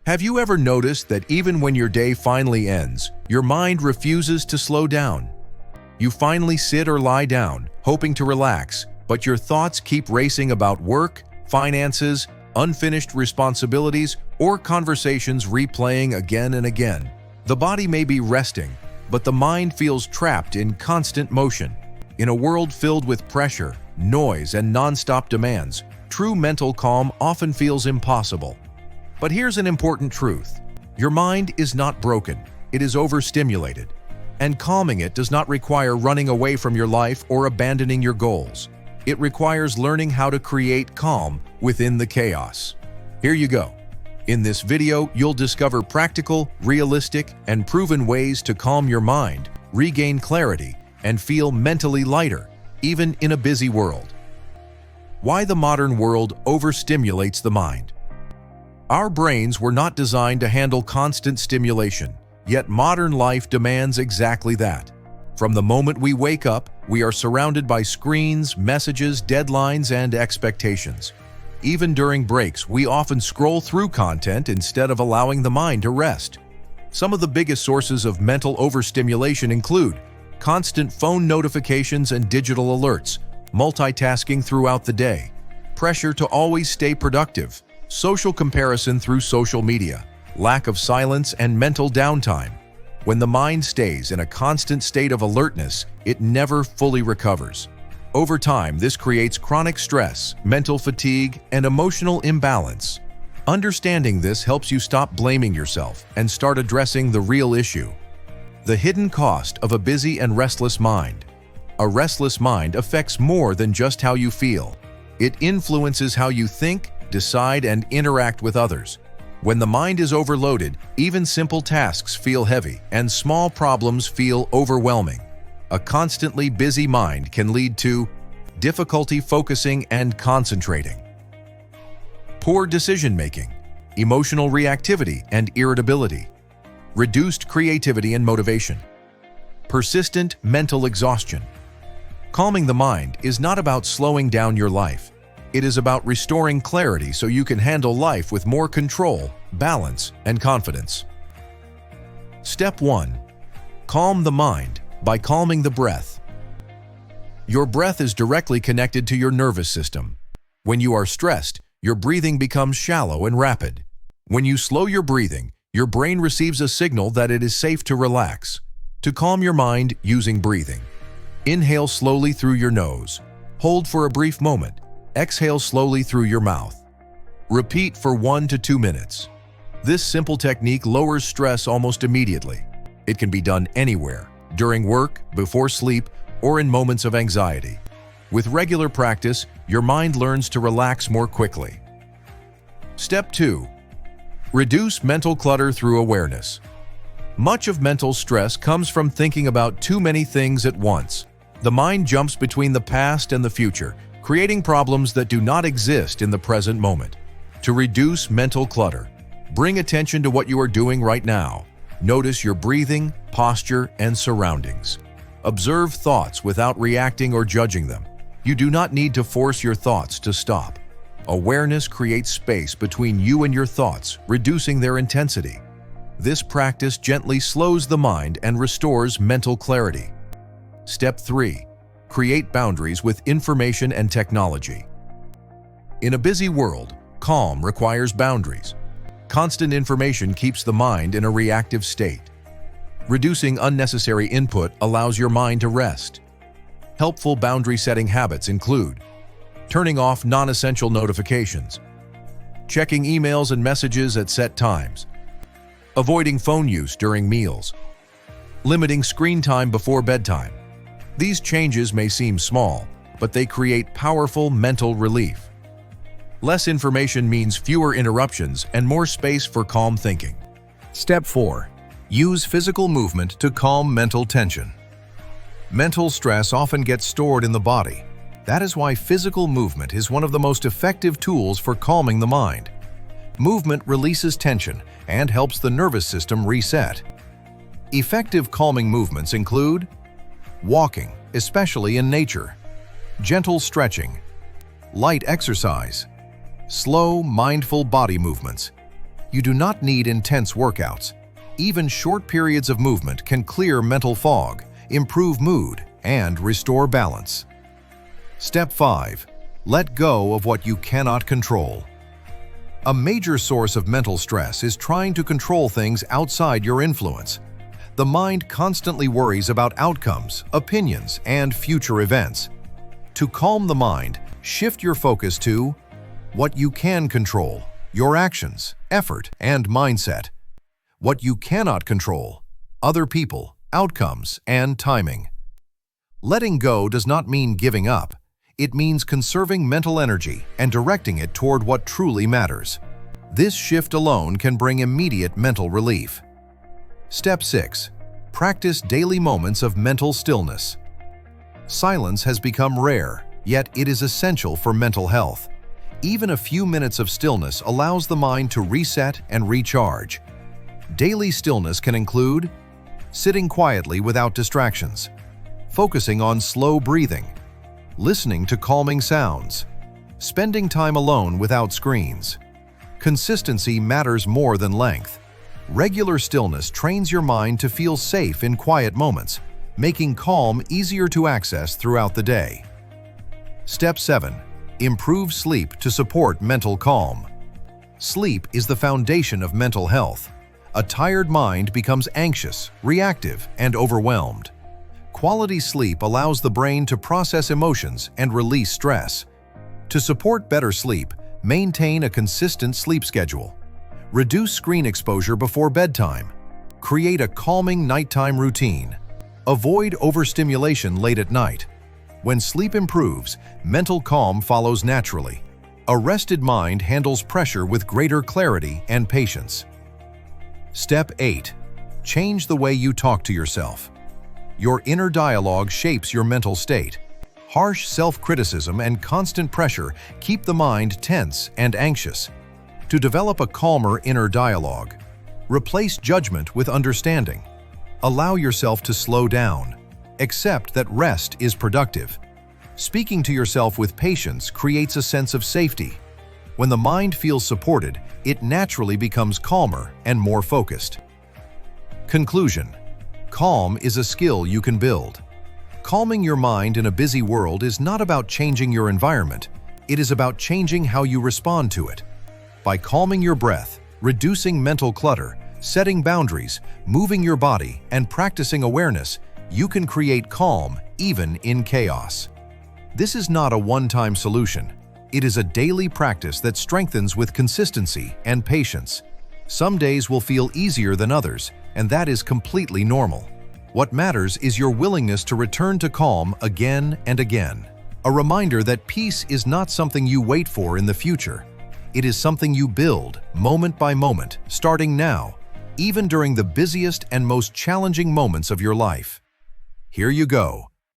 Have you ever noticed that even when your day finally ends, your mind refuses to slow down? You finally sit or lie down, hoping to relax, but your thoughts keep racing about work, finances, unfinished responsibilities, or conversations replaying again and again. The body may be resting, but the mind feels trapped in constant motion. In a world filled with pressure, noise, and non-stop demands, true mental calm often feels impossible. But here's an important truth. Your mind is not broken, it is overstimulated. And calming it does not require running away from your life or abandoning your goals. It requires learning how to create calm within the chaos. Here you go. In this video, you'll discover practical, realistic, and proven ways to calm your mind, regain clarity, and feel mentally lighter, even in a busy world. Why the modern world overstimulates the mind. Our brains were not designed to handle constant stimulation, yet modern life demands exactly that. From the moment we wake up, we are surrounded by screens, messages, deadlines, and expectations. Even during breaks, we often scroll through content instead of allowing the mind to rest. Some of the biggest sources of mental overstimulation include constant phone notifications and digital alerts, multitasking throughout the day, pressure to always stay productive, social comparison through social media, lack of silence and mental downtime. When the mind stays in a constant state of alertness, it never fully recovers. Over time, this creates chronic stress, mental fatigue, and emotional imbalance. Understanding this helps you stop blaming yourself and start addressing the real issue. The hidden cost of a busy and restless mind. A restless mind affects more than just how you feel. It influences how you think, decide, and interact with others. When the mind is overloaded, even simple tasks feel heavy and small problems feel overwhelming. A constantly busy mind can lead to difficulty focusing and concentrating, poor decision-making, emotional reactivity and irritability, reduced creativity and motivation, persistent mental exhaustion. Calming the mind is not about slowing down your life. It is about restoring clarity so you can handle life with more control, balance, and confidence. Step 1. Calm the mind by calming the breath. Your breath is directly connected to your nervous system. When you are stressed, your breathing becomes shallow and rapid. When you slow your breathing, your brain receives a signal that it is safe to relax. To calm your mind using breathing. Inhale slowly through your nose. Hold for a brief moment. Exhale slowly through your mouth. Repeat for 1 to 2 minutes. This simple technique lowers stress almost immediately. It can be done anywhere, during work, before sleep, or in moments of anxiety. With regular practice, your mind learns to relax more quickly. Step 2. Reduce mental clutter through awareness. Much of mental stress comes from thinking about too many things at once. The mind jumps between the past and the future, creating problems that do not exist in the present moment. To reduce mental clutter, bring attention to what you are doing right now. Notice your breathing, posture, and surroundings. Observe thoughts without reacting or judging them. You do not need to force your thoughts to stop. Awareness creates space between you and your thoughts, reducing their intensity. This practice gently slows the mind and restores mental clarity. Step 3. Create boundaries with information and technology. In a busy world, calm requires boundaries. Constant information keeps the mind in a reactive state. Reducing unnecessary input allows your mind to rest. Helpful boundary-setting habits include turning off non-essential notifications, checking emails and messages at set times, avoiding phone use during meals, limiting screen time before bedtime. These changes may seem small, but they create powerful mental relief. Less information means fewer interruptions and more space for calm thinking. Step 4. Use physical movement to calm mental tension. Mental stress often gets stored in the body. That is why physical movement is one of the most effective tools for calming the mind. Movement releases tension and helps the nervous system reset. Effective calming movements include walking, especially in nature, gentle stretching, light exercise, slow, mindful body movements. You do not need intense workouts. Even short periods of movement can clear mental fog, improve mood, and restore balance. Step 5. Let go of what you cannot control. A major source of mental stress is trying to control things outside your influence. The mind constantly worries about outcomes, opinions, and future events. To calm the mind, shift your focus to what you can control: your actions, effort, and mindset. What you cannot control: other people, outcomes, and timing. Letting go does not mean giving up. It means conserving mental energy and directing it toward what truly matters. This shift alone can bring immediate mental relief. Step 6. Practice daily moments of mental stillness. Silence has become rare, yet it is essential for mental health. Even a few minutes of stillness allows the mind to reset and recharge. Daily stillness can include sitting quietly without distractions, focusing on slow breathing, listening to calming sounds, spending time alone without screens. Consistency matters more than length. Regular stillness trains your mind to feel safe in quiet moments, making calm easier to access throughout the day. Step 7. Improve sleep to support mental calm. Sleep is the foundation of mental health. A tired mind becomes anxious, reactive, and overwhelmed. Quality sleep allows the brain to process emotions and release stress. To support better sleep, maintain a consistent sleep schedule. Reduce screen exposure before bedtime. Create a calming nighttime routine. Avoid overstimulation late at night. When sleep improves, mental calm follows naturally. A rested mind handles pressure with greater clarity and patience. Step 8. Change the way you talk to yourself. Your inner dialogue shapes your mental state. Harsh self-criticism and constant pressure keep the mind tense and anxious. To develop a calmer inner dialogue, replace judgment with understanding. Allow yourself to slow down. Accept that rest is productive. Speaking to yourself with patience creates a sense of safety. When the mind feels supported, it naturally becomes calmer and more focused. Conclusion: calm is a skill you can build. Calming your mind in a busy world is not about changing your environment. It is about changing how you respond to it. By calming your breath, reducing mental clutter, setting boundaries, moving your body, and practicing awareness, you can create calm even in chaos. This is not a one-time solution. It is a daily practice that strengthens with consistency and patience. Some days will feel easier than others, and that is completely normal. What matters is your willingness to return to calm again and again. A reminder that peace is not something you wait for in the future. It is something you build, moment by moment, starting now, even during the busiest and most challenging moments of your life. Here you go.